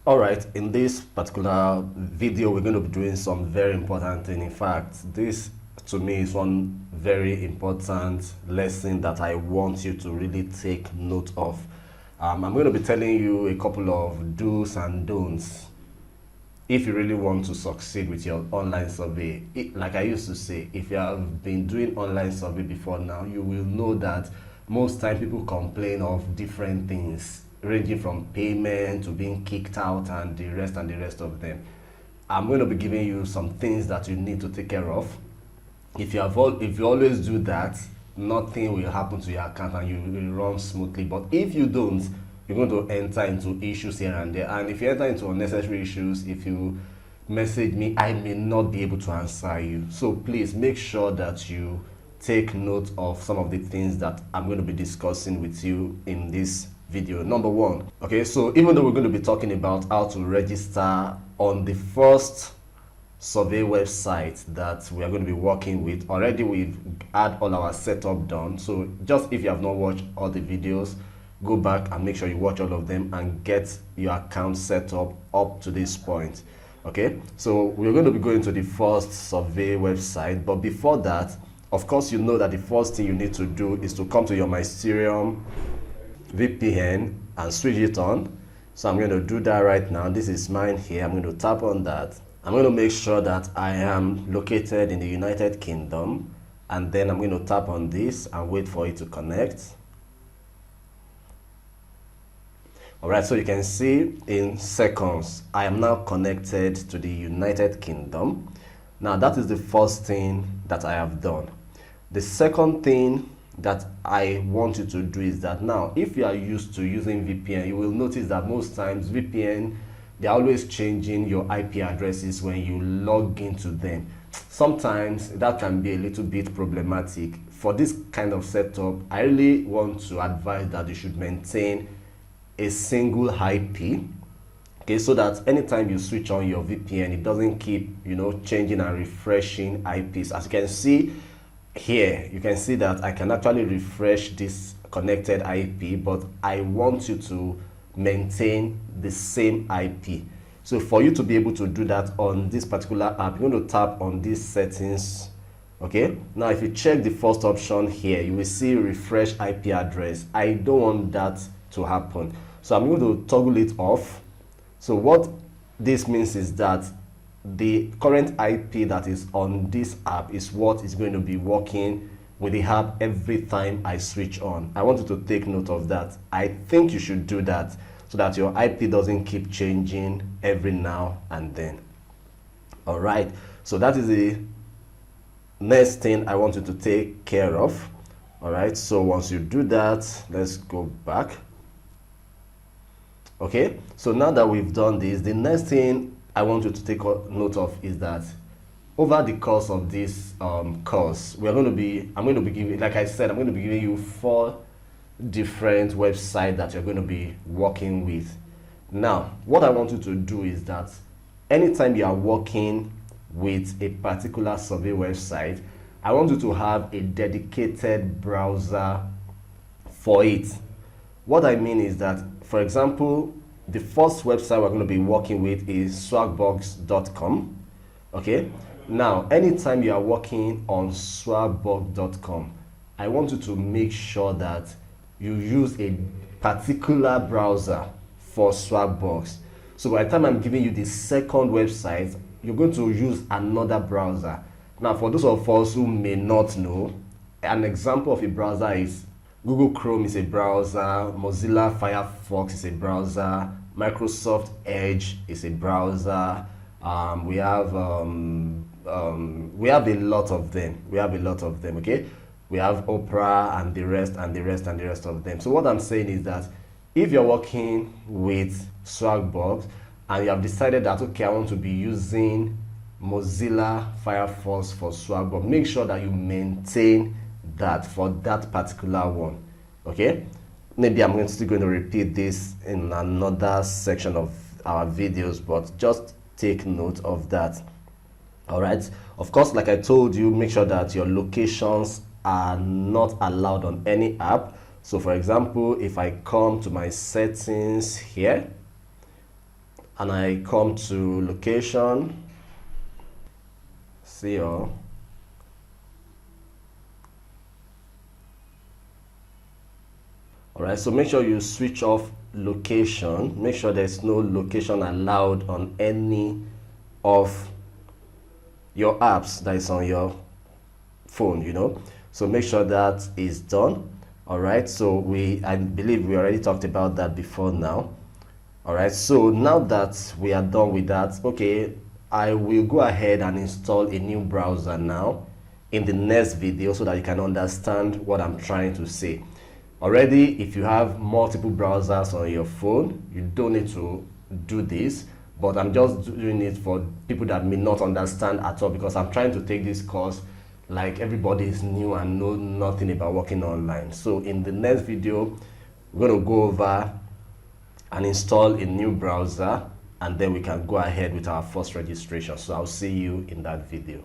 All right, in this particular video, we're going to be doing some very important thing. In fact, this to me is one very important lesson that I want you to really take note of. I'm going to be telling you a couple of do's and don'ts if you really want to succeed with your online survey. Like I used to say, if you have been doing online survey before now, you will know that most time people complain of different things ranging from payment to being kicked out and the rest of them. I'm going to be giving you some things that you need to take care of. If you always do that, nothing will happen to your account and you will run smoothly. But if you don't, you're going to enter into issues here and there. And if you enter into unnecessary issues, if you message me, I may not be able to answer you. So please make sure that you take note of some of the things that I'm going to be discussing with you in this video. Number one, okay, so even though we're going to be talking about how to register on the first survey website that we are going to be working with, already we've had all our setup done. So just if you have not watched all the videos, go back and make sure you watch all of them and get your account set up to this point. Okay, so we're going to be going to the first survey website, but before that, of course, you know that the first thing you need to do is to come to your Mysterium VPN and switch it on. So I'm going to do that right now. This is mine here. I'm going to tap on that. I'm going to make sure that I am located in the United Kingdom, and then I'm going to tap on this and wait for it to connect. All right, so you can see in seconds, I am now connected to the United Kingdom. Now that is the first thing that I have done. The second thing that I want you to do is that now, if you are used to using VPN, you will notice that most times VPN, they're always changing your IP addresses when you log into them. Sometimes that can be a little bit problematic. For this kind of setup, I really want to advise that you should maintain a single IP, okay, so that anytime you switch on your VPN, it doesn't keep, changing and refreshing IPs. As you can see here, you can see that I can actually refresh this connected IP, but I want you to maintain the same IP. So for you to be able to do that on this particular app, you're going to tap on these settings. Okay, now if you check the first option here, you will see refresh IP address. I don't want that to happen, so I'm going to toggle it off. So what this means is that the current IP that is on this app is what is going to be working with the app every time I switch on. I want you to take note of that. I think you should do that so that your IP doesn't keep changing every now and then. All right, so that is the next thing I want you to take care of. All right, so once you do that, let's go back. Okay, so now that we've done this, the next thing I want you to take note of is that over the course of this course, I'm going to be giving, like I said, I'm going to be giving you 4 different websites that you're going to be working with. Now, what I want you to do is that anytime you are working with a particular survey website, I want you to have a dedicated browser for it. What I mean is that, for example, the first website we're going to be working with is swagbucks.com. Okay, now anytime you are working on swagbucks.com, I want you to make sure that you use a particular browser for Swagbucks. So by the time I'm giving you the second website, you're going to use another browser. Now, for those of us who may not know, an example of a browser is Google Chrome is a browser, Mozilla Firefox is a browser, Microsoft Edge is a browser. We have a lot of them. Okay, we have Opera and the rest of them. So what I'm saying is that if you're working with Swagbucks and you have decided that, okay, I want to be using Mozilla Firefox for Swagbucks, make sure that you maintain that for that particular one. Okay, maybe I'm still going to repeat this in another section of our videos, but just take note of that. All right, of course, like I told you, make sure that your locations are not allowed on any app. So for example, if I come to my settings here and I come to location, see all. Alright, so make sure you switch off location. Make sure there's no location allowed on any of your apps that is on your phone, you know. So make sure that is done. Alright, so I believe we already talked about that before now. Alright, so now that we are done with that, okay, I will go ahead and install a new browser now in the next video so that you can understand what I'm trying to say. Already, if you have multiple browsers on your phone, you don't need to do this, but I'm just doing it for people that may not understand at all, because I'm trying to take this course like everybody is new and know nothing about working online. So in the next video, we're going to go over and install a new browser, and then we can go ahead with our first registration. So I'll see you in that video.